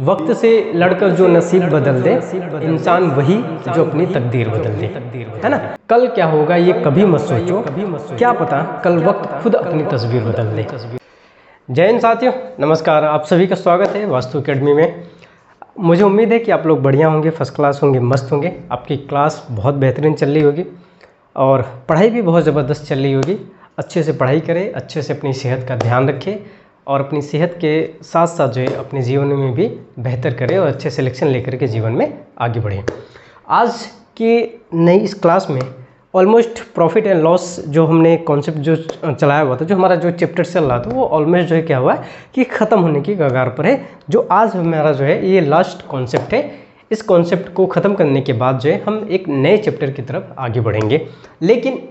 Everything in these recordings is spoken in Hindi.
वक्त से लड़कर जो नसीब बदल दे, इंसान वही जो अपनी तकदीर बदल दे, है ना। कल क्या होगा ये कभी मत सोचो, क्या पता कल वक्त खुद अपनी तस्वीर बदल दे। जय हिंद साथियों, नमस्कार। आप सभी का स्वागत है वास्तु एकेडमी में। मुझे उम्मीद है कि आप लोग बढ़िया होंगे, फर्स्ट क्लास होंगे, मस्त होंगे। आपकी क्लास बहुत बेहतरीन चल रही होगी और पढ़ाई भी बहुत ज़बरदस्त चल रही होगी। अच्छे से पढ़ाई करें, अच्छे से अपनी सेहत का ध्यान रखें और अपनी सेहत के साथ साथ जो है अपने जीवन में भी बेहतर करें और अच्छे सिलेक्शन लेकर के जीवन में आगे बढ़ें। आज की नई इस क्लास में ऑलमोस्ट प्रॉफिट एंड लॉस जो हमने कॉन्सेप्ट जो चलाया हुआ था, जो हमारा जो चैप्टर चल रहा था, वो ऑलमोस्ट जो है क्या हुआ है कि ख़त्म होने की कगार पर है। जो आज हमारा जो है ये लास्ट कॉन्सेप्ट है। इस कॉन्सेप्ट को ख़त्म करने के बाद जो है हम एक नए चैप्टर की तरफ आगे बढ़ेंगे। लेकिन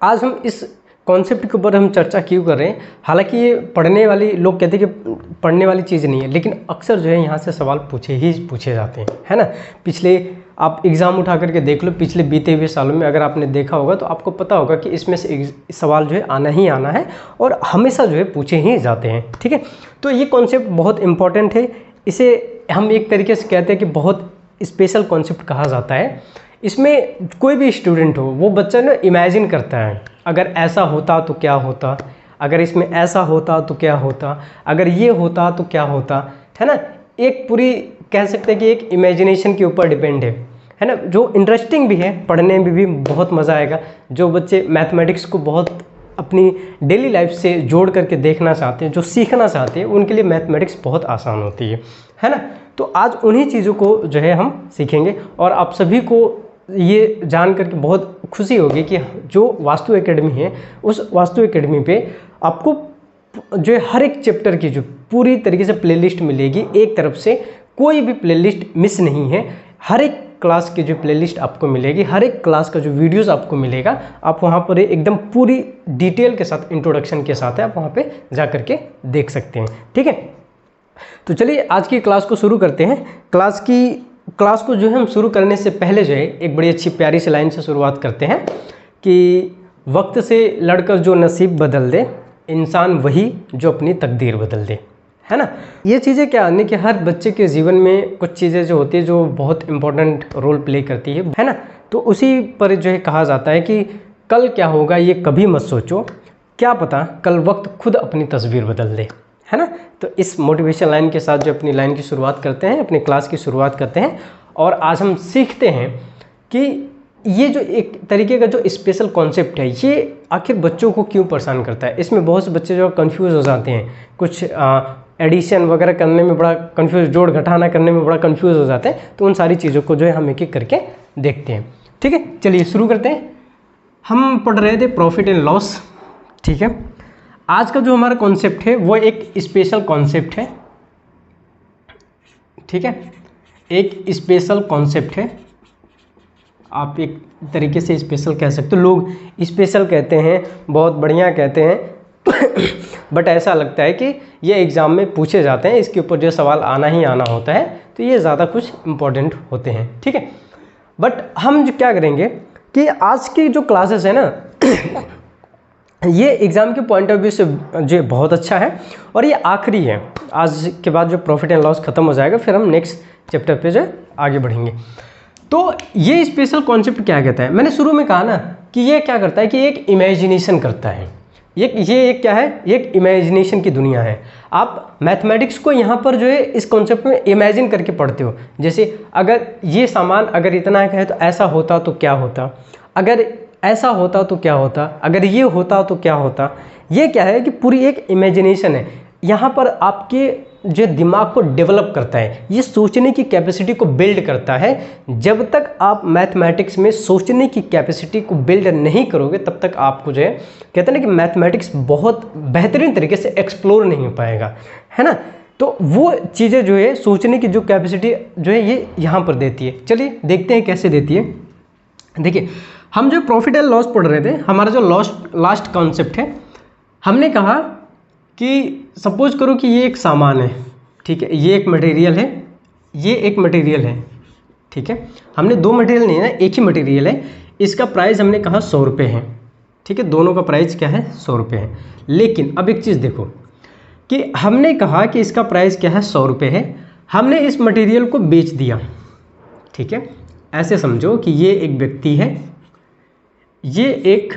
आज हम इस कॉन्सेप्ट के ऊपर हम चर्चा क्यों कर रहे हैं? हालांकि ये पढ़ने वाली लोग कहते हैं कि पढ़ने वाली चीज़ नहीं है, लेकिन अक्सर जो है यहाँ से सवाल पूछे जाते हैं, है ना। पिछले आप एग्ज़ाम उठा करके देख लो, पिछले बीते हुए सालों में अगर आपने देखा होगा तो आपको पता होगा कि इसमें से सवाल जो है आना ही आना है और हमेशा जो है पूछे ही जाते हैं, ठीक है। तो ये कॉन्सेप्ट बहुत इंपॉर्टेंट है। इसे हम एक तरीके से कहते हैं कि बहुत स्पेशल कॉन्सेप्ट कहा जाता है। इसमें कोई भी स्टूडेंट हो, वो बच्चा ना इमेजिन करता है, अगर ऐसा होता तो क्या होता, अगर इसमें ऐसा होता तो क्या होता, अगर ये होता तो क्या होता, है ना। एक पूरी कह सकते हैं कि एक इमेजिनेशन के ऊपर डिपेंड है ना, जो इंटरेस्टिंग भी है, पढ़ने में भी बहुत मज़ा आएगा। जो बच्चे मैथमेटिक्स को बहुत अपनी डेली लाइफ से जोड़ करके देखना चाहते हैं, जो सीखना चाहते हैं, उनके लिए मैथमेटिक्स बहुत आसान होती है ना। तो आज उन्हीं चीज़ों को जो है हम सीखेंगे और आप सभी को ये जान करके बहुत खुशी होगी कि जो वास्तु एकेडमी है, उस वास्तु एकेडमी पे आपको जो है हर एक चैप्टर की जो पूरी तरीके से प्लेलिस्ट मिलेगी। एक तरफ से कोई भी प्लेलिस्ट मिस नहीं है। हर एक क्लास की जो प्लेलिस्ट आपको मिलेगी, हर एक क्लास का जो वीडियोस आपको मिलेगा, आप वहाँ पर एकदम पूरी डिटेल के साथ, इंट्रोडक्शन के साथ है, आप वहाँ पे जा करके देख सकते हैं, ठीक है। तो चलिए आज की क्लास को शुरू करते हैं। क्लास को जो है हम शुरू करने से पहले जो है एक बड़ी अच्छी प्यारी सी लाइन से शुरुआत करते हैं कि वक्त से लड़कर जो नसीब बदल दे, इंसान वही जो अपनी तकदीर बदल दे, है ना। ये चीज़ें क्या है कि हर बच्चे के जीवन में कुछ चीज़ें जो होती है जो बहुत इंपॉर्टेंट रोल प्ले करती है ना। तो उसी पर जो है कहा जाता है कि कल क्या होगा ये कभी मत सोचो, क्या पता कल वक्त खुद अपनी तस्वीर बदल दे, है ना। तो इस मोटिवेशन लाइन के साथ जो अपनी लाइन की शुरुआत करते हैं, अपनी क्लास की शुरुआत करते हैं और आज हम सीखते हैं कि ये जो एक तरीके का जो स्पेशल कॉन्सेप्ट है, ये आखिर बच्चों को क्यों परेशान करता है। इसमें बहुत से बच्चे जो कंफ्यूज हो जाते हैं, कुछ एडिशन वगैरह करने में बड़ा कंफ्यूज, जोड़ घटाना करने में बड़ा कंफ्यूज हो जाते हैं। तो उन सारी चीज़ों को जो है हम एक एक करके देखते हैं, ठीक है। चलिए शुरू करते हैं। हम पढ़ रहे थे प्रॉफिट एंड लॉस, ठीक है। आज का जो हमारा कॉन्सेप्ट है वो एक स्पेशल कॉन्सेप्ट है, ठीक है। एक स्पेशल कॉन्सेप्ट है, आप एक तरीके से स्पेशल कह सकते हो। लोग स्पेशल कहते हैं, बहुत बढ़िया कहते हैं बट ऐसा लगता है कि ये एग्ज़ाम में पूछे जाते हैं, इसके ऊपर जो सवाल आना ही आना होता है, तो ये ज़्यादा कुछ इम्पोर्टेंट होते हैं, ठीक है। बट हम जो क्या करेंगे कि आज की जो क्लासेस है ना ये एग्ज़ाम के पॉइंट ऑफ व्यू से जो बहुत अच्छा है और ये आखिरी है। आज के बाद जो प्रॉफिट एंड लॉस ख़त्म हो जाएगा, फिर हम नेक्स्ट चैप्टर पे जो आगे बढ़ेंगे। तो ये स्पेशल कॉन्सेप्ट क्या कहता है, मैंने शुरू में कहा ना कि ये क्या करता है कि एक इमेजिनेशन करता है। ये एक क्या है, एक इमेजिनेशन की दुनिया है। आप मैथमेटिक्स को यहाँ पर जो है इस कॉन्सेप्ट में इमेजिन करके पढ़ते हो। जैसे अगर ये सामान अगर इतना का है तो ऐसा होता तो क्या होता, अगर ऐसा होता तो क्या होता, अगर ये होता तो क्या होता। ये क्या है कि पूरी एक इमेजिनेशन है। यहाँ पर आपके जो दिमाग को डेवलप करता है, ये सोचने की कैपेसिटी को बिल्ड करता है। जब तक आप मैथमेटिक्स में सोचने की कैपेसिटी को बिल्ड नहीं करोगे, तब तक आपको जो है कहते हैं ना कि मैथमेटिक्स बहुत बेहतरीन तरीके से एक्सप्लोर नहीं हो पाएगा, है ना। तो वो चीज़ें जो है सोचने की जो कैपेसिटी जो है ये यहाँ पर देती है। चलिए देखते हैं कैसे देती है। देखिए, हम जो प्रॉफिट एंड लॉस पढ़ रहे थे, हमारा जो लास्ट कॉन्सेप्ट है, हमने कहा कि सपोज करो कि ये एक सामान है, ठीक है, ये एक मटेरियल है, ये एक मटेरियल है, ठीक है। हमने दो मटेरियल नहीं है ना, एक ही मटेरियल है। इसका प्राइस हमने कहा 100 रुपये है, ठीक है। दोनों का प्राइस क्या है, 100 रुपये है। लेकिन अब एक चीज़ देखो, कि हमने कहा कि इसका प्राइस क्या है, 100 रुपये है, हमने इस मटेरियल को बेच दिया, ठीक है। ऐसे समझो कि ये एक व्यक्ति है, ये एक,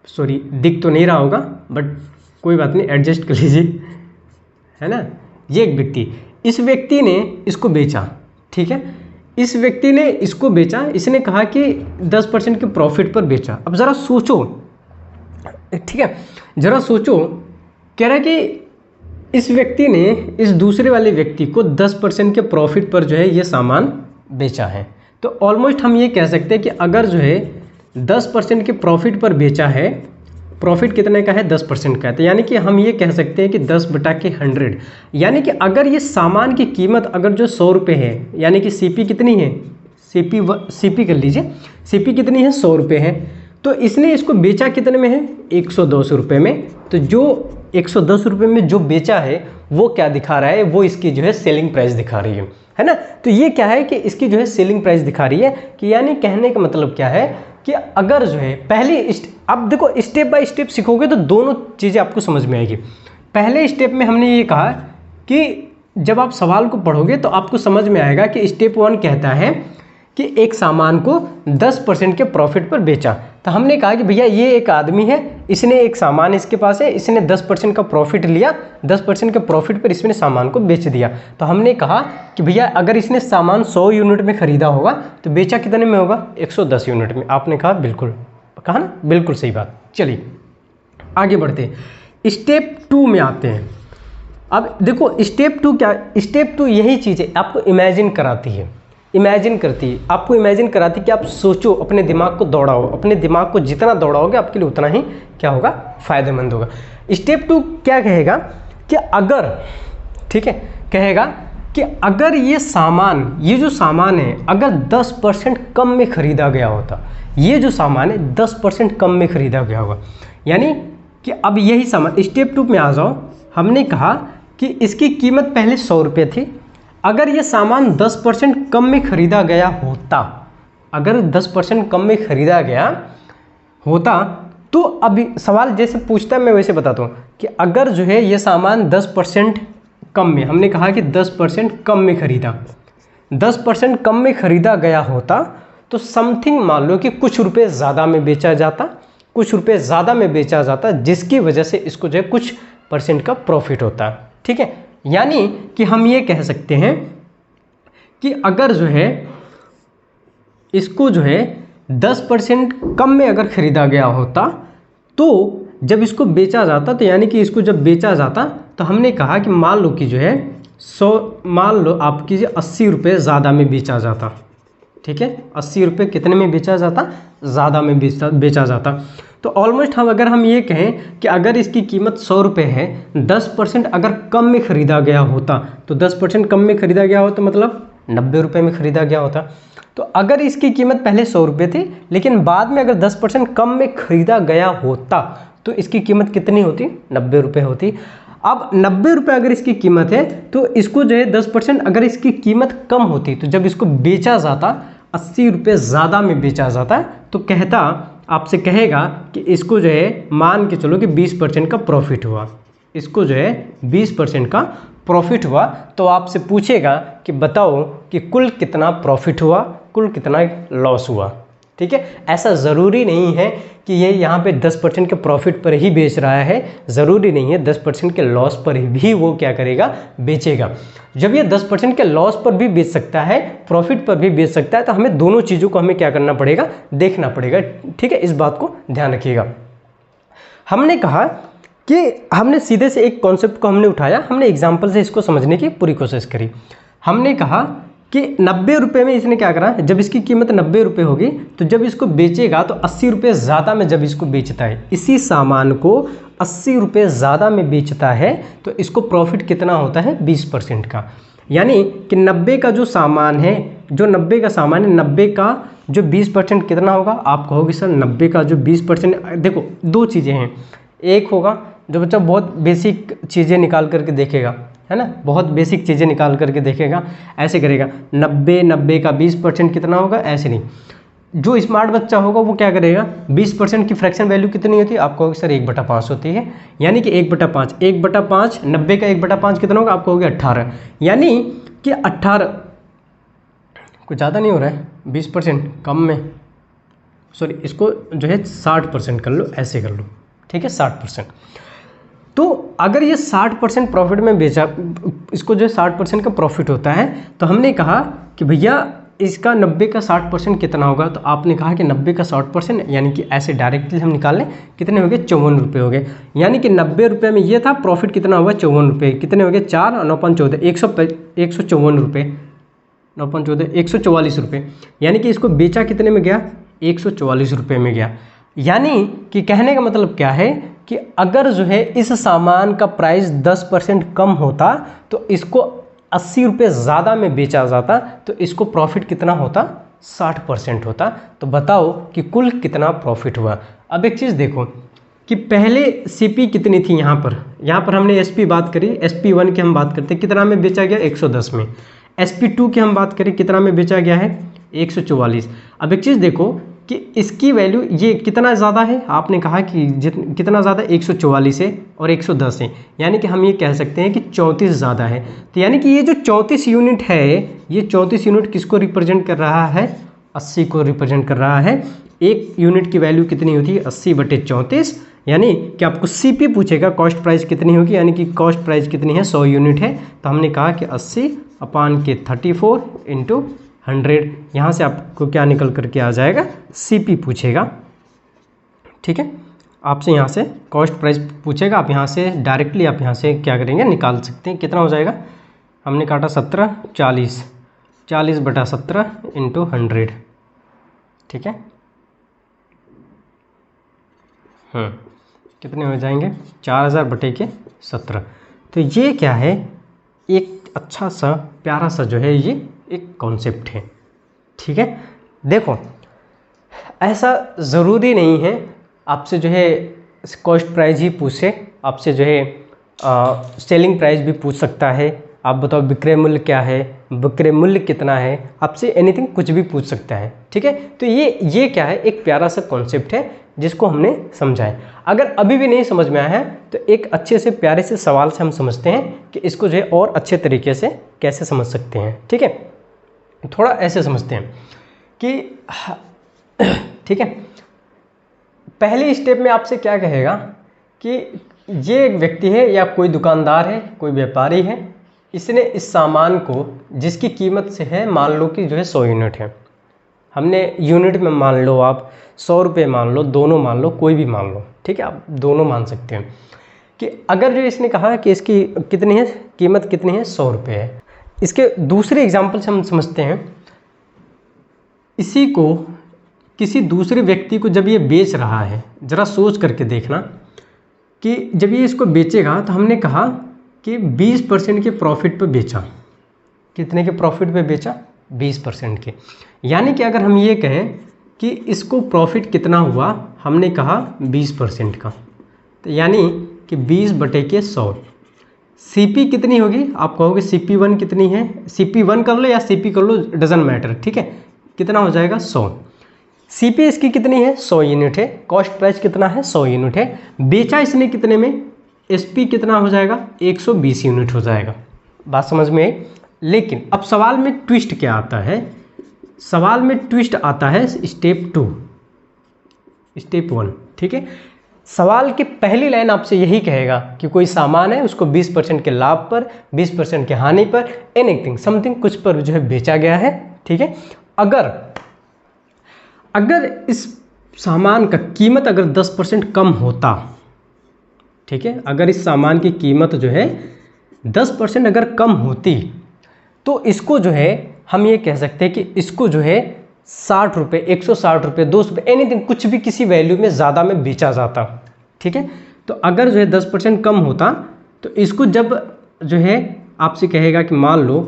सॉरी दिख तो नहीं रहा होगा बट कोई बात नहीं, एडजस्ट कर लीजिए, है ना। ये एक व्यक्ति, इस व्यक्ति ने इसको बेचा, ठीक है, इस व्यक्ति ने इसको बेचा, इसने कहा कि 10% के प्रॉफिट पर बेचा। अब ज़रा सोचो, ठीक है, ज़रा सोचो, कह रहा है कि इस व्यक्ति ने इस दूसरे वाले व्यक्ति को 10% के प्रॉफिट पर जो है ये सामान बेचा है। तो ऑलमोस्ट हम ये कह सकते हैं कि अगर जो है 10% के प्रॉफिट पर बेचा है, प्रॉफिट कितने का है, 10% का है, तो यानी कि हम ये कह सकते हैं कि 10/100, यानी कि अगर ये सामान की कीमत अगर जो 100 रुपये है, यानी कि सीपी कितनी है, सीपी कर लीजिए, सीपी कितनी है, 100 रुपये है, तो इसने इसको बेचा कितने में है, 110 रुपये में। तो जो 110 रुपये में जो बेचा है वो क्या दिखा रहा है, वो इसकी जो है सेलिंग प्राइस दिखा रही है ना। तो ये क्या है कि इसकी जो है सेलिंग प्राइस दिखा रही है, कि यानी कहने का मतलब क्या है कि अगर जो है पहली, अब देखो स्टेप बाय स्टेप सीखोगे तो दोनों चीज़ें आपको समझ में आएगी। पहले स्टेप में हमने ये कहा कि जब आप सवाल को पढ़ोगे तो आपको समझ में आएगा कि स्टेप 1 कहता है कि एक सामान को 10% के प्रॉफिट पर बेचा। तो हमने कहा कि भैया ये एक आदमी है, इसने एक सामान इसके पास है, इसने 10% का प्रॉफिट लिया, 10% के प्रॉफिट पर इसने सामान को बेच दिया। तो हमने कहा कि भैया अगर इसने सामान 100 यूनिट में ख़रीदा होगा तो बेचा कितने में होगा, 110 यूनिट में। आपने कहा बिल्कुल, कहा ना, बिल्कुल सही बात। चलिए आगे बढ़ते हैं, स्टेप 2 में आते हैं। अब देखो स्टेप 2 क्या, स्टेप 2 यही चीज़ है, आपको इमेजिन कराती है, इमेजिन करती है, आपको इमेजिन कराती है कि आप सोचो, अपने दिमाग को दौड़ाओ, अपने दिमाग को जितना दौड़ाओगे आपके लिए उतना ही क्या होगा, फ़ायदेमंद होगा। स्टेप 2 क्या कहेगा कि अगर, ठीक है, कहेगा कि अगर ये सामान, ये जो सामान है अगर 10% कम में ख़रीदा गया होता, ये जो सामान है 10% कम में ख़रीदा गया होगा, यानी कि अब यही सामान, स्टेप 2 में आ जाओ, हमने कहा कि इसकी कीमत पहले 100 रुपये थी, अगर ये सामान 10% कम में ख़रीदा गया होता, अगर 10% कम में ख़रीदा गया होता, तो अभी सवाल जैसे पूछता है मैं वैसे बताता हूँ कि अगर जो है ये सामान 10% कम में, हमने कहा कि 10% कम में ख़रीदा, 10% कम में ख़रीदा गया होता तो समथिंग मान लो कि कुछ रुपए ज़्यादा में बेचा जाता, कुछ रुपए ज़्यादा में बेचा जाता, जिसकी वजह से इसको जो है कुछ % का प्रॉफिट होता, ठीक है। यानी कि हम ये कह सकते हैं कि अगर जो है इसको जो है 10% कम में अगर ख़रीदा गया होता तो जब इसको बेचा जाता, तो यानी कि इसको जब बेचा जाता तो हमने कहा कि मान लो कि जो है 100, मान लो आप कीजिए 80 रुपये ज़्यादा में बेचा जाता, ठीक है, 80 रुपये कितने में बेचा जाता, ज़्यादा में बेचा जाता। तो ऑलमोस्ट हम अगर हम ये कहें कि अगर इसकी कीमत 100 रुपये है, 10% अगर कम में ख़रीदा गया होता, तो 10% कम में ख़रीदा गया होता मतलब 90 रुपये में ख़रीदा गया होता। तो अगर इसकी कीमत पहले 100 रुपये थी लेकिन बाद में अगर 10% कम में ख़रीदा गया होता तो इसकी कीमत कितनी होती, 90 रुपये होती। अब 90 रुपये अगर इसकी कीमत है तो इसको जो है 10% अगर इसकी कीमत कम होती, तो जब इसको बेचा जाता 80 रुपये ज़्यादा में बेचा जाता, तो कहता, आपसे कहेगा कि इसको जो है मान के चलो कि 20% का प्रॉफिट हुआ, इसको जो है 20% का प्रॉफिट हुआ, तो आपसे पूछेगा कि बताओ कि कुल कितना प्रॉफिट हुआ, कुल कितना लॉस हुआ, ठीक है। ऐसा ज़रूरी नहीं है कि ये यहाँ पे 10% के प्रॉफिट पर ही बेच रहा है, ज़रूरी नहीं है 10% के लॉस पर भी वो क्या करेगा, बेचेगा। जब ये 10% के लॉस पर भी बेच सकता है, प्रॉफिट पर भी बेच सकता है, तो हमें दोनों चीज़ों को हमें क्या करना पड़ेगा, देखना पड़ेगा, ठीक है। इस बात को ध्यान रखिएगा। हमने कहा कि हमने सीधे से एक कॉन्सेप्ट को हमने उठाया, हमने एग्जाम्पल से इसको समझने की पूरी कोशिश करी। हमने कहा कि 90 रुपये में इसने क्या करा, जब इसकी कीमत 90 रुपये होगी तो जब इसको बेचेगा तो 80 रुपये ज़्यादा में जब इसको बेचता है, इसी सामान को 80 रुपये ज़्यादा में बेचता है, तो इसको प्रॉफिट कितना होता है, 20% का। यानी कि 90 का जो सामान है, जो 90 का सामान है, 90 का जो 20% कितना होगा, आप कहोगे सर 90 का जो 20%, देखो दो चीज़ें हैं, एक होगा जो बच्चा बहुत बेसिक चीज़ें निकाल करके देखेगा, है ना, बहुत बेसिक चीज़ें निकाल करके देखेगा, ऐसे करेगा 90 का 20% कितना होगा, ऐसे नहीं, जो स्मार्ट बच्चा होगा वो क्या करेगा, 20% की फ्रैक्शन वैल्यू कितनी होती है, आप कहोगे सर 1/5 होती है, यानी कि 1/5, 1/5 90 का 1/5 कितना होगा, आप कहोगे 18, यानी कि 18 कुछ ज़्यादा नहीं हो रहा है, 20% कम में, सॉरी इसको जो है 60% कर लो, ऐसे कर लो, ठीक है 60%। तो अगर ये 60% प्रॉफिट में बेचा, इसको जो है 60% का प्रॉफिट होता है, तो हमने कहा कि भैया इसका 90 का 60% कितना होगा, तो आपने कहा कि 90 का 60% यानी कि ऐसे डायरेक्टली हम निकाल लें, कितने हो गए 54 रुपये हो गए, यानी कि 90 रुपये में ये था, प्रॉफिट कितना हुआ 54 रुपये, कितने हो गए 4 और 9 5 14 154 रुपये, 9 5 14 144 रुपये, यानी कि इसको बेचा कितने में गया 144 रुपये में गया। यानी कि कहने का मतलब क्या है कि अगर जो है इस सामान का प्राइस 10% कम होता तो इसको 80 रुपये ज़्यादा में बेचा जाता, तो इसको प्रॉफिट कितना होता 60% होता। तो बताओ कि कुल कितना प्रॉफिट हुआ। अब एक चीज़ देखो कि पहले सीपी कितनी थी, यहाँ पर हमने एसपी बात करी, एसपी 1 की हम बात करते हैं कितना में बेचा गया 110 में, एसपी 2 की हम बात करें कितना में बेचा गया है 144। अब एक चीज़ देखो कि इसकी वैल्यू ये कितना ज़्यादा है, आपने कहा कि कितना ज़्यादा 144 है और 110 है, यानी कि हम ये कह सकते हैं कि 34 ज़्यादा है। तो यानी कि ये जो 34 यूनिट है, ये 34 यूनिट किसको रिप्रेजेंट कर रहा है 80 को रिप्रेजेंट कर रहा है। एक यूनिट की वैल्यू कितनी होती है 80/34, यानी कि आपको सीपी पूछेगा कॉस्ट प्राइस कितनी होगी, यानी कि कॉस्ट प्राइस कितनी है 100 यूनिट है, तो हमने कहा कि 80/34 × 100, यहाँ से आपको क्या निकल करके आ जाएगा सीपी पूछेगा, ठीक है। आपसे यहाँ से कॉस्ट प्राइस पूछेगा, आप यहाँ से डायरेक्टली आप यहाँ से क्या करेंगे निकाल सकते हैं, कितना हो जाएगा, हमने काटा 17 40 40/17 × 100, ठीक है। कितने हो जाएंगे 4000/17। तो ये क्या है, एक अच्छा सा प्यारा सा जो है ये एक कॉन्सेप्ट है, ठीक है। देखो ऐसा ज़रूरी नहीं है आपसे जो है कॉस्ट प्राइस ही पूछे, आपसे जो है सेलिंग प्राइस भी पूछ सकता है, आप बताओ विक्रय मूल्य क्या है, विक्रय मूल्य कितना है, आपसे एनीथिंग कुछ भी पूछ सकता है, ठीक है। तो ये क्या है, एक प्यारा सा कॉन्सेप्ट है जिसको हमने समझा है। अगर अभी भी नहीं समझ में आया है तो एक अच्छे से प्यारे से सवाल से हम समझते हैं कि इसको जो है और अच्छे तरीके से कैसे समझ सकते हैं, ठीक है। थोड़ा ऐसे समझते हैं कि ठीक है, पहले स्टेप में आपसे क्या कहेगा कि ये एक व्यक्ति है या कोई दुकानदार है, कोई व्यापारी है, इसने इस सामान को जिसकी कीमत से है, मान लो कि जो है 100 यूनिट है, हमने यूनिट में मान लो आप 100 रुपये मान लो, दोनों मान लो, कोई भी मान लो, ठीक है, आप दोनों मान सकते हैं कि अगर जो इसने कहा कि इसकी कितनी है कीमत कितनी है 100 रुपये है। इसके दूसरे एग्जाम्पल से हम समझते हैं, इसी को किसी दूसरे व्यक्ति को जब ये बेच रहा है, ज़रा सोच करके देखना कि जब ये इसको बेचेगा तो हमने कहा कि 20% के प्रॉफिट पे बेचा, कितने के प्रॉफिट पे बेचा 20% के, यानी कि अगर हम ये कहें कि इसको प्रॉफिट कितना हुआ, हमने कहा 20% का, तो यानी कि 20/100। सीपी कितनी होगी, आप कहोगे CP1 कितनी है, CP1 कर लो या CP कर लो, डजंट मैटर, ठीक है, कितना हो जाएगा 100। सीपी इसकी कितनी है 100 यूनिट है, कॉस्ट प्राइस कितना है 100 यूनिट है, बेचा इसने कितने में, एसपी कितना हो जाएगा 120 यूनिट हो जाएगा। बात समझ में आई। लेकिन अब सवाल में ट्विस्ट क्या आता है, सवाल में ट्विस्ट आता है स्टेप 2 स्टेप 1, ठीक है। सवाल की पहली लाइन आपसे यही कहेगा कि कोई सामान है, उसको 20% के लाभ पर, 20% के हानि पर, एनीथिंग समथिंग कुछ पर जो है बेचा गया है, ठीक है। अगर इस सामान का कीमत अगर 10% कम होता, ठीक है, अगर इस सामान की कीमत जो है 10% अगर कम होती तो इसको जो है हम ये कह सकते हैं कि इसको जो है 60 रुपये, 160 रुपये, 200 रुपये, एनीथिंग कुछ भी किसी वैल्यू में ज़्यादा में बेचा जाता, ठीक है। तो अगर जो है 10% कम होता तो इसको जब जो है आपसे कहेगा कि मान लो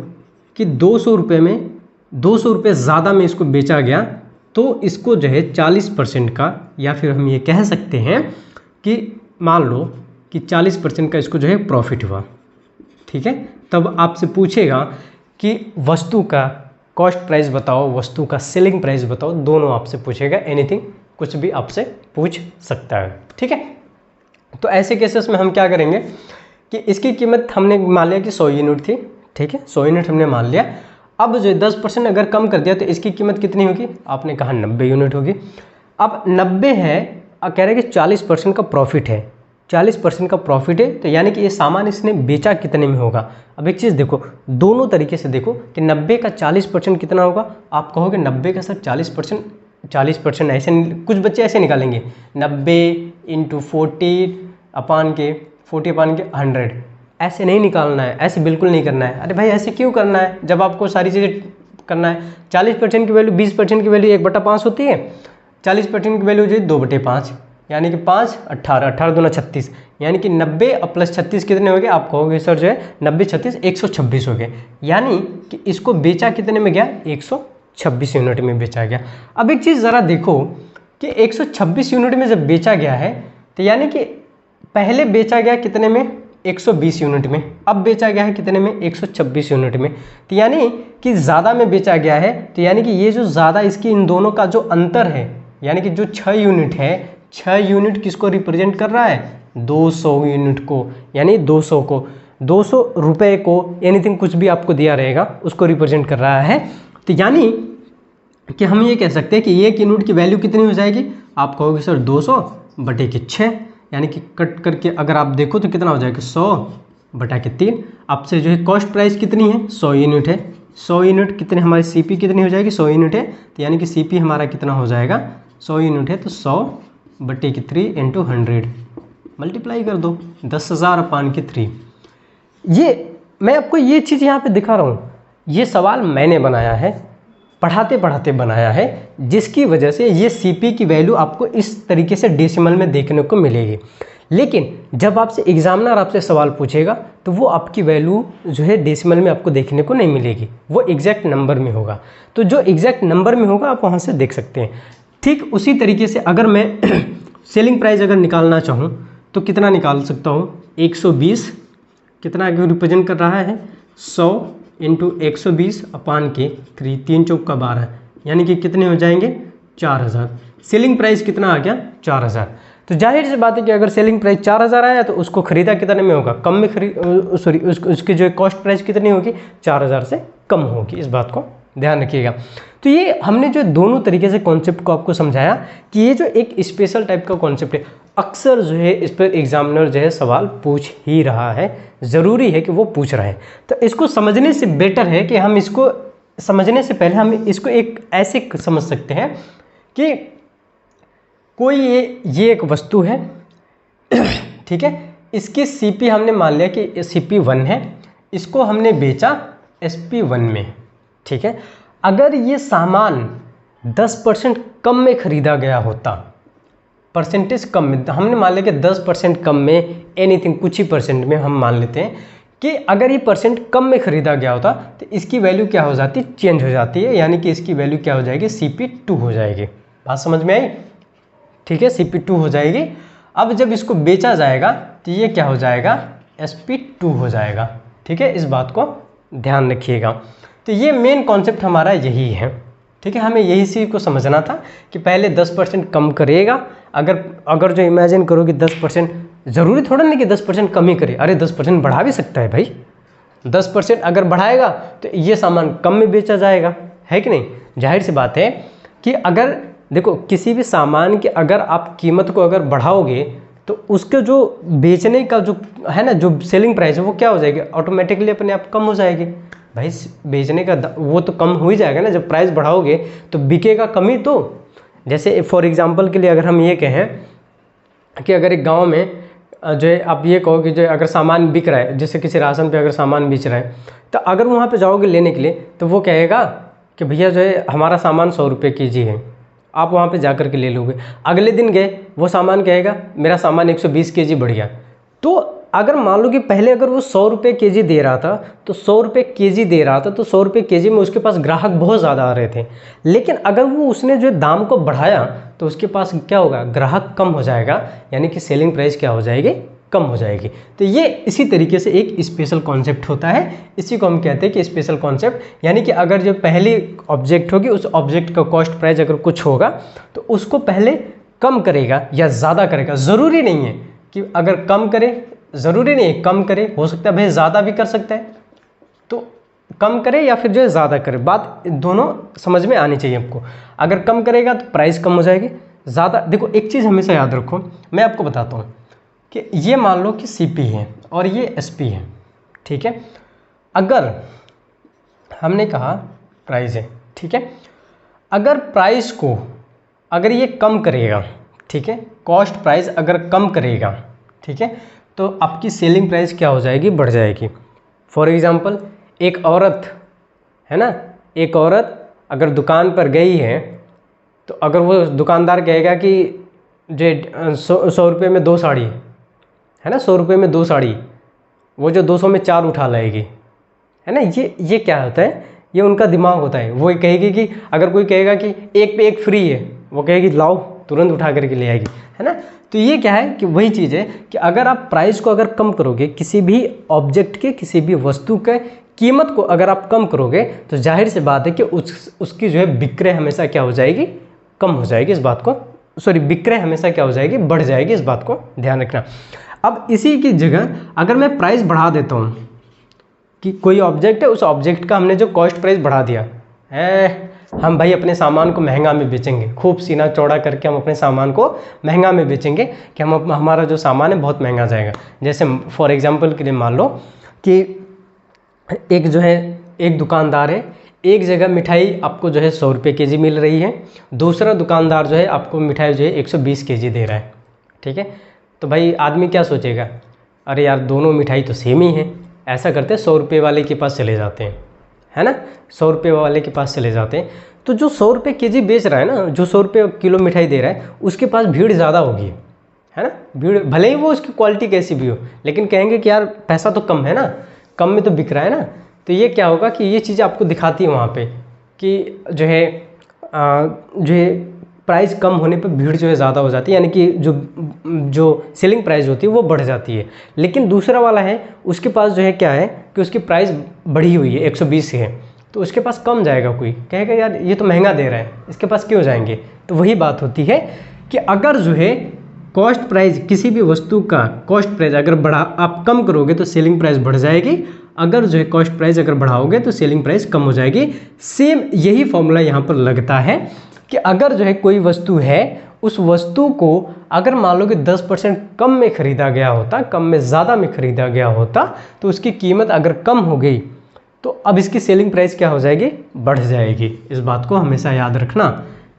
कि 200 रुपये में 200 रुपये ज़्यादा में इसको बेचा गया, तो इसको जो है 40% का, या फिर हम ये कह सकते हैं कि मान लो कि 40% का इसको जो है प्रॉफिट हुआ, ठीक है। तब आपसे पूछेगा कि वस्तु का कॉस्ट प्राइस बताओ, वस्तु का सेलिंग प्राइस बताओ, दोनों आपसे पूछेगा। एनीथिंग, कुछ भी आपसे पूछ सकता है, ठीक है। तो ऐसे केसेस में हम क्या करेंगे कि इसकी कीमत हमने मान लिया कि 100 यूनिट थी, ठीक है, 100 यूनिट हमने मान लिया। अब जो 10% अगर कम कर दिया तो इसकी कीमत कितनी होगी, आपने कहा 90 यूनिट होगी। अब 90 है, अब कह रहे हैं कि 40% का प्रॉफिट है, 40% का प्रॉफिट है, तो यानी कि ये सामान इसने बेचा कितने में होगा। अब एक चीज़ देखो, दोनों तरीके से देखो कि 90 का 40% कितना होगा। आप कहोगे 90 का सर 40% ऐसे, कुछ बच्चे ऐसे निकालेंगे 90 × 40/100, ऐसे नहीं निकालना है, ऐसे बिल्कुल नहीं करना है। अरे भाई ऐसे क्यों करना है जब आपको सारी चीज़ें करना है। 40% की वैल्यू 20% की वैल्यू 1/5 होती है, 40% की वैल्यू जो है 2/5, यानी कि 5 18 18 दूना 36, यानी कि 90 + 36 कितने हो गए। आप कहोगे सर जो है 90 36 126 हो गए, यानी कि इसको बेचा कितने में गया, 126 यूनिट में बेचा गया। अब एक चीज़ ज़रा देखो कि 126 यूनिट में जब बेचा गया है तो यानी कि पहले बेचा गया कितने में, 120 यूनिट में, अब बेचा गया है कितने में, 126 यूनिट में, तो यानी कि ज़्यादा में बेचा गया है। तो यानी कि ये जो ज़्यादा इसकी इन दोनों का जो अंतर है, यानी कि जो 6 यूनिट है, 6 यूनिट किसको रिप्रेजेंट कर रहा है, 200 यूनिट को, यानी 200 को, 200 रुपये को, एनीथिंग कुछ भी आपको दिया रहेगा उसको रिप्रेजेंट कर रहा है। तो यानी कि हम ये कह सकते हैं कि 1 यूनिट की वैल्यू कितनी हो जाएगी। आप कहोगे सर 200/6, यानी कि कट करके अगर आप देखो तो कितना हो जाएगा, 100/3। आपसे जो है कॉस्ट प्राइस कितनी है, 100 यूनिट है, 100 यूनिट कितने, हमारी सीपी कितनी हो जाएगी, 100 यूनिट है, तो यानी कि सीपी हमारा कितना हो जाएगा, 100 यूनिट है, तो 100/3 × 100 मल्टीप्लाई कर दो, 10,000/3। ये मैं आपको ये चीज़ यहाँ पे दिखा रहा हूँ, ये सवाल मैंने बनाया है, पढ़ाते पढ़ाते बनाया है, जिसकी वजह से ये सीपी की वैल्यू आपको इस तरीके से डेसिमल में देखने को मिलेगी। लेकिन जब आपसे एग्जामिनर आपसे सवाल पूछेगा तो वो आपकी वैल्यू जो है डेसिमल में आपको देखने को नहीं मिलेगी, वो एग्जैक्ट नंबर में होगा। तो जो एग्जैक्ट नंबर में होगा आप वहाँ से देख सकते हैं। ठीक उसी तरीके से अगर मैं सेलिंग प्राइस अगर निकालना चाहूँ तो कितना निकाल सकता हूँ, 120 कितना रिप्रेजेंट कर रहा है, 100 × 120/3, 3 × 12, यानी कि कितने हो जाएंगे, 4000। सेलिंग प्राइस कितना आ गया, 4000। तो जाहिर सी बात है कि अगर सेलिंग प्राइस 4000 आया तो उसको खरीदा कितने में होगा, कम में सॉरी उसकी जो कॉस्ट प्राइस कितनी होगी, 4000 से कम होगी। इस बात को ध्यान रखिएगा। तो ये हमने जो दोनों तरीके से कॉन्सेप्ट को आपको समझाया कि ये जो एक स्पेशल टाइप का कॉन्सेप्ट है, अक्सर जो है इस पर एग्जामिनर जो है सवाल पूछ ही रहा है, ज़रूरी है कि वो पूछ रहे हैं। तो इसको समझने से बेटर है कि हम इसको समझने से पहले हम इसको एक ऐसे समझ सकते हैं कि कोई ये एक वस्तु है, ठीक है, इसकी सीपी हमने मान लिया कि सीपी 1 है, इसको हमने बेचा एसपी 1 में, ठीक है। अगर ये सामान 10% कम में खरीदा गया होता, परसेंटेज कम में, हमने मान लिया कि 10% कम में, एनीथिंग कुछ ही परसेंट में हम मान लेते हैं कि अगर ये परसेंट कम में खरीदा गया होता तो इसकी वैल्यू क्या हो जाती, चेंज हो जाती है, यानी कि इसकी वैल्यू क्या हो जाएगी, CP2 हो जाएगी। बात समझ में आई, ठीक है, CP2 हो जाएगी। अब जब इसको बेचा जाएगा तो ये क्या हो जाएगा, SP2 हो जाएगा, ठीक है। इस बात को ध्यान रखिएगा। तो ये मेन कॉन्सेप्ट हमारा यही है, ठीक है। हमें यही चीज़ को समझना था कि पहले 10% कम करेगा, अगर जो इमेजिन करो कि 10%, ज़रूरी थोड़ा नहीं कि 10% कम ही करे, अरे 10% बढ़ा भी सकता है भाई, 10% अगर बढ़ाएगा तो ये सामान कम में बेचा जाएगा, है कि नहीं। जाहिर सी बात है कि अगर देखो किसी भी सामान की अगर आप कीमत को अगर बढ़ाओगे तो उसके जो बेचने का जो है ना, जो सेलिंग प्राइस है वो क्या हो जाएगी, ऑटोमेटिकली अपने आप कम हो जाएगी भाई। बेचने का वो तो कम हो ही जाएगा ना, जब प्राइस बढ़ाओगे तो बिकेगा कम ही। तो जैसे फॉर एग्जांपल के लिए अगर हम ये कहें कि अगर एक गांव में जो है आप ये कहो कि जो अगर सामान बिक रहा है, जैसे किसी राशन पे अगर सामान बेच रहा है, तो अगर वहाँ पे जाओगे लेने के लिए तो वो कहेगा कि भैया जो है हमारा सामान 100 रुपये केजी है, आप वहाँ पे जा कर के ले लोगे। अगले दिन गए, वो सामान कहेगा मेरा सामान 120 केजी बढ़ गया। तो अगर मान लो कि पहले अगर वो 100 रुपये केजी दे रहा था तो 100 रुपये केजी दे रहा था, तो 100 रुपये केजी में उसके पास ग्राहक बहुत ज़्यादा आ रहे थे। लेकिन अगर वो उसने जो दाम को बढ़ाया तो उसके पास क्या होगा, ग्राहक कम हो जाएगा, यानी कि सेलिंग प्राइस क्या हो जाएगी, कम हो जाएगी। तो ये इसी तरीके से एक स्पेशल कॉन्सेप्ट होता है, इसी को हम कहते हैं कि स्पेशल कॉन्सेप्ट। यानी कि अगर जो पहली ऑब्जेक्ट होगी उस ऑब्जेक्ट का कॉस्ट प्राइस अगर कुछ होगा तो उसको पहले कम करेगा या ज़्यादा करेगा। ज़रूरी नहीं है कि अगर कम करे, ज़रूरी नहीं है कम करे, हो सकता है भाई ज़्यादा भी कर सकता है, तो कम करे या फिर जो है ज़्यादा करे, बात दोनों समझ में आनी चाहिए आपको। अगर कम करेगा तो प्राइस कम हो जाएगी, ज़्यादा, देखो एक चीज़ हमेशा याद रखो, मैं आपको बताता हूँ कि ये मान लो कि सीपी है और ये एसपी है, ठीक है। अगर हमने कहा प्राइस है, ठीक है, अगर प्राइस को अगर ये कम करेगा, ठीक है, कॉस्ट प्राइस अगर कम करेगा, ठीक है, तो आपकी सेलिंग प्राइस क्या हो जाएगी, बढ़ जाएगी। फॉर एग्जांपल एक औरत है ना, एक औरत अगर दुकान पर गई है तो अगर वो दुकानदार कहेगा कि जो 100 रुपये में 2 साड़ी है ना, 100 रुपये में 2 साड़ी, वो जो 200 में 4 उठा लाएगी, है ना, ये क्या होता है, ये उनका दिमाग होता है। वो कहेगी कि अगर कोई कहेगा कि एक पे एक फ्री है, वो कहेगी लाओ, तुरंत उठा करके ले आएगी, है ना। तो ये क्या है कि वही चीज़ है कि अगर आप प्राइस को अगर कम करोगे, किसी भी ऑब्जेक्ट के, किसी भी वस्तु के कीमत को अगर आप कम करोगे तो जाहिर सी बात है कि उसकी जो है विक्रय हमेशा क्या हो जाएगी, कम हो जाएगी। इस बात को विक्रय हमेशा क्या हो जाएगी, बढ़ जाएगी। इस बात को ध्यान रखना। अब इसी की जगह अगर मैं प्राइस बढ़ा देता हूँ कि कोई ऑब्जेक्ट है, उस ऑब्जेक्ट का हमने जो कॉस्ट प्राइस बढ़ा दिया है, हम भाई अपने सामान को महंगा में बेचेंगे, खूब सीना चौड़ा करके हम अपने सामान को महंगा में बेचेंगे कि हमारा जो सामान है बहुत महंगा जाएगा। जैसे फॉर एग्जांपल के लिए मान लो कि एक जो है एक दुकानदार है, एक जगह मिठाई आपको जो है 100 रुपये के जी मिल रही है, दूसरा दुकानदार जो है आपको मिठाई जो है 120 के जी दे रहा है, ठीक है। तो भाई आदमी क्या सोचेगा, अरे यार दोनों मिठाई तो सेम ही है, ऐसा करते हैं 100 रुपये वाले के पास चले जाते हैं, है ना, 100 रुपये वाले के पास चले जाते हैं। तो जो 100 रुपये के जी बेच रहा है ना, जो 100 रुपये किलो मिठाई दे रहा है, उसके पास भीड़ ज़्यादा होगी, है ना, भीड़, भले ही वो उसकी क्वालिटी कैसी भी हो, लेकिन कहेंगे कि यार पैसा तो कम है ना, कम में तो बिक रहा है ना। तो ये क्या होगा कि ये चीज़ आपको दिखाती है वहाँ पे कि जो है प्राइस कम होने पे भीड़ जो है ज़्यादा हो जाती है, यानी कि जो सेलिंग प्राइस होती है वो बढ़ जाती है। लेकिन दूसरा वाला है, उसके पास जो है क्या है कि उसकी प्राइस बढ़ी हुई है, 120 है, तो उसके पास कम जाएगा, कोई कहेगा यार ये तो महंगा दे रहा है, इसके पास क्यों जाएंगे। तो वही बात होती है कि अगर जो है कॉस्ट प्राइस, किसी भी वस्तु का कॉस्ट प्राइस अगर आप कम करोगे तो सेलिंग प्राइस बढ़ जाएगी, अगर जो है कॉस्ट प्राइस अगर बढ़ाओगे तो सेलिंग प्राइस कम हो जाएगी। सेम यही फॉर्मूला यहाँ पर लगता है कि अगर जो है कोई वस्तु है, उस वस्तु को अगर मान लो कि 10% कम में ख़रीदा गया होता, कम में ज़्यादा में ख़रीदा गया होता, तो उसकी कीमत अगर कम हो गई तो अब इसकी सेलिंग प्राइस क्या हो जाएगी, बढ़ जाएगी। इस बात को हमेशा याद रखना,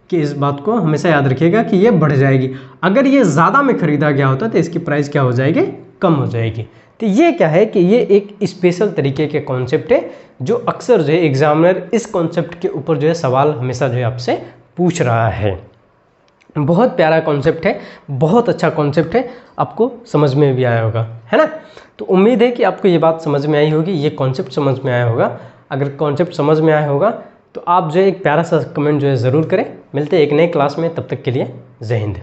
कि इस बात को हमेशा याद रखिएगा कि ये बढ़ जाएगी। अगर ये ज़्यादा में ख़रीदा गया होता तो इसकी प्राइस क्या हो जाएगी, कम हो जाएगी। तो ये क्या है कि ये एक स्पेशल तरीके के कॉन्सेप्ट है जो अक्सर जो है एग्जामिनर इस कॉन्सेप्ट के ऊपर जो है सवाल हमेशा जो है आपसे पूछ रहा है। बहुत प्यारा कॉन्सेप्ट है, बहुत अच्छा कॉन्सेप्ट है, आपको समझ में भी आया होगा, है ना। तो उम्मीद है कि आपको ये बात समझ में आई होगी, ये कॉन्सेप्ट समझ में आया होगा। अगर कॉन्सेप्ट समझ में आया होगा तो आप जो है एक प्यारा सा कमेंट जो है ज़रूर करें। मिलते हैं एक नए क्लास में, तब तक के लिए जय हिंद।